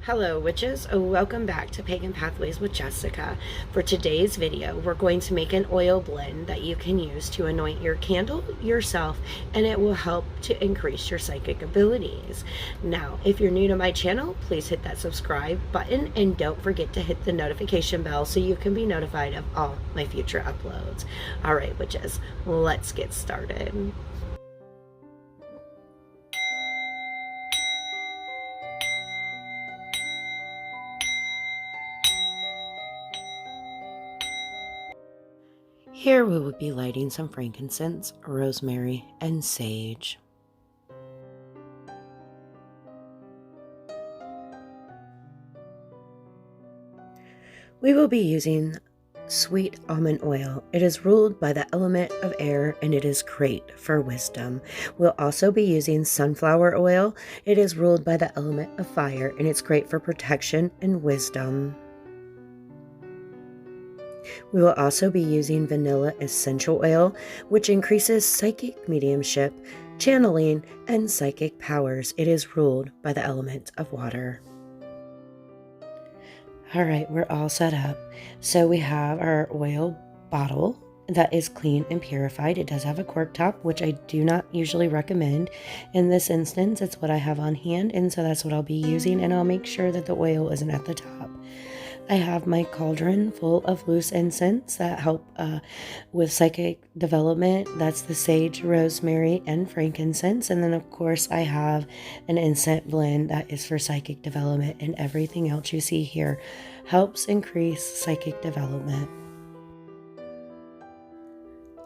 Hello witches, welcome back to Pagan Pathways with Jessica. For today's video, we're going to make an oil blend that you can use to anoint your candle, yourself, and it will help to increase your psychic abilities. Now, if you're new to my channel, please hit that subscribe button and don't forget to hit the notification bell so you can be notified of all my future uploads. Alright witches, let's get started. Here we will be lighting some frankincense, rosemary, and sage. We will be using sweet almond oil. It is ruled by the element of air and it is great for wisdom. We'll also be using sunflower oil. It is ruled by the element of fire and it's great for protection and wisdom. We will also be using vanilla essential oil, which increases psychic mediumship, channeling, and psychic powers. It is ruled by the element of water. All right, we're all set up. So we have our oil bottle that is clean and purified. It does have a cork top, which I do not usually recommend. In this instance, it's what I have on hand, and so that's what I'll be using, and I'll make sure that the oil isn't at the top. I have my cauldron full of loose incense that help with psychic development. That's the sage, rosemary, and frankincense. And then, of course, I have an incense blend that is for psychic development. And everything else you see here helps increase psychic development.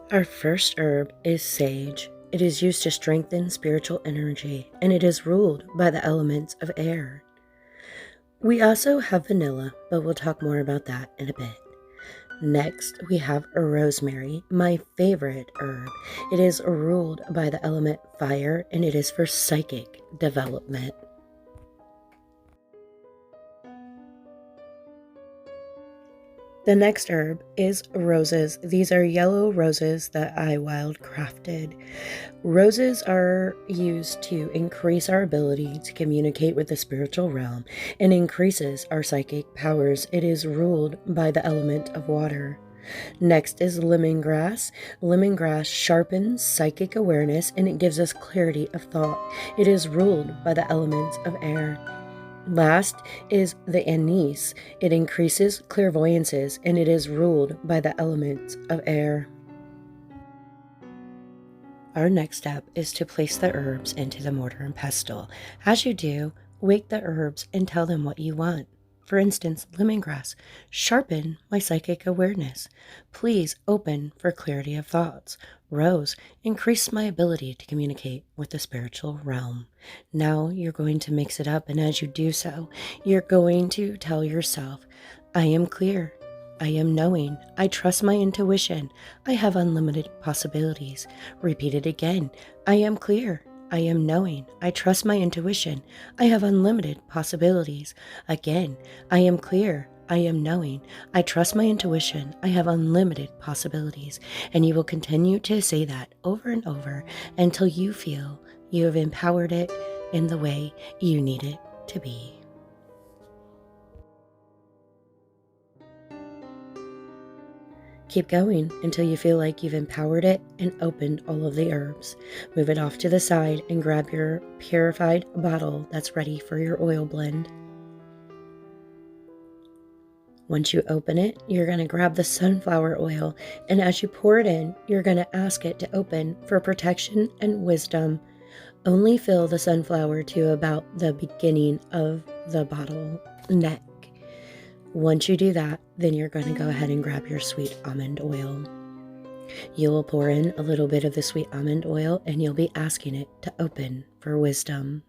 Our first herb is sage. It is used to strengthen spiritual energy, and it is ruled by the elements of air. We also have vanilla, but we'll talk more about that in a bit. Next, we have rosemary, my favorite herb. It is ruled by the element fire, and it is for psychic development. The next herb is roses. These are yellow roses that I wild crafted. Roses are used to increase our ability to communicate with the spiritual realm and increases our psychic powers. It is ruled by the element of water. Next is lemongrass. Lemongrass sharpens psychic awareness and it gives us clarity of thought. It is ruled by the elements of air. Last is the anise. It increases clairvoyances and it is ruled by the elements of air. Our next step is to place the herbs into the mortar and pestle. As you do, wake the herbs and tell them what you want. For instance, lemongrass, sharpen my psychic awareness. Please open for clarity of thoughts. Rose, increase my ability to communicate with the spiritual realm. Now you're going to mix it up, and as you do so, you're going to tell yourself, I am clear. I am knowing. I trust my intuition. I have unlimited possibilities. Repeat it again. I am clear. I am knowing. I trust my intuition. I have unlimited possibilities. Again, I am clear. I am knowing. I trust my intuition. I have unlimited possibilities. And you will continue to say that over and over until you feel you have empowered it in the way you need it to be. Keep going until you feel like you've empowered it and opened all of the herbs. Move it off to the side and grab your purified bottle that's ready for your oil blend. Once you open it, you're going to grab the sunflower oil, and as you pour it in, you're going to ask it to open for protection and wisdom. Only fill the sunflower to about the beginning of the bottle neck. Once you do that, then you're going to go ahead and grab your sweet almond oil. You will pour in a little bit of the sweet almond oil and you'll be asking it to open for wisdom.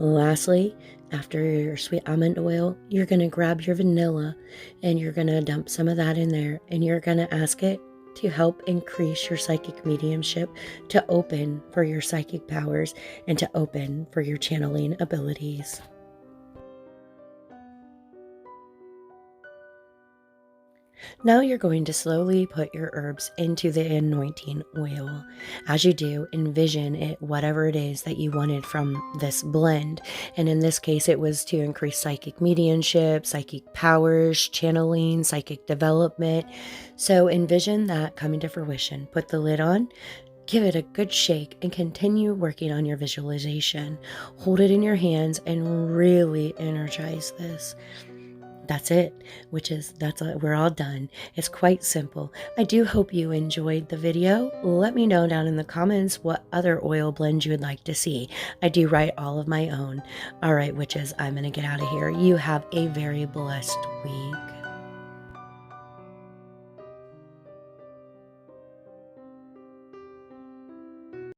Lastly, after your sweet almond oil, you're going to grab your vanilla and you're going to dump some of that in there and you're going to ask it to help increase your psychic mediumship, to open for your psychic powers, and to open for your channeling abilities. Now you're going to slowly put your herbs into the anointing oil. As you do, envision it, whatever it is that you wanted from this blend. And in this case, it was to increase psychic mediumship, psychic powers, channeling, psychic development. So envision that coming to fruition. Put the lid on. Give it a good shake and continue working on your visualization. Hold it in your hands and really energize this. That's it, we're all done. It's quite simple. I do hope you enjoyed the video. Let me know down in the comments what other oil blends you would like to see. I do write all of my own. All right, witches, I'm going to get out of here. You have a very blessed week.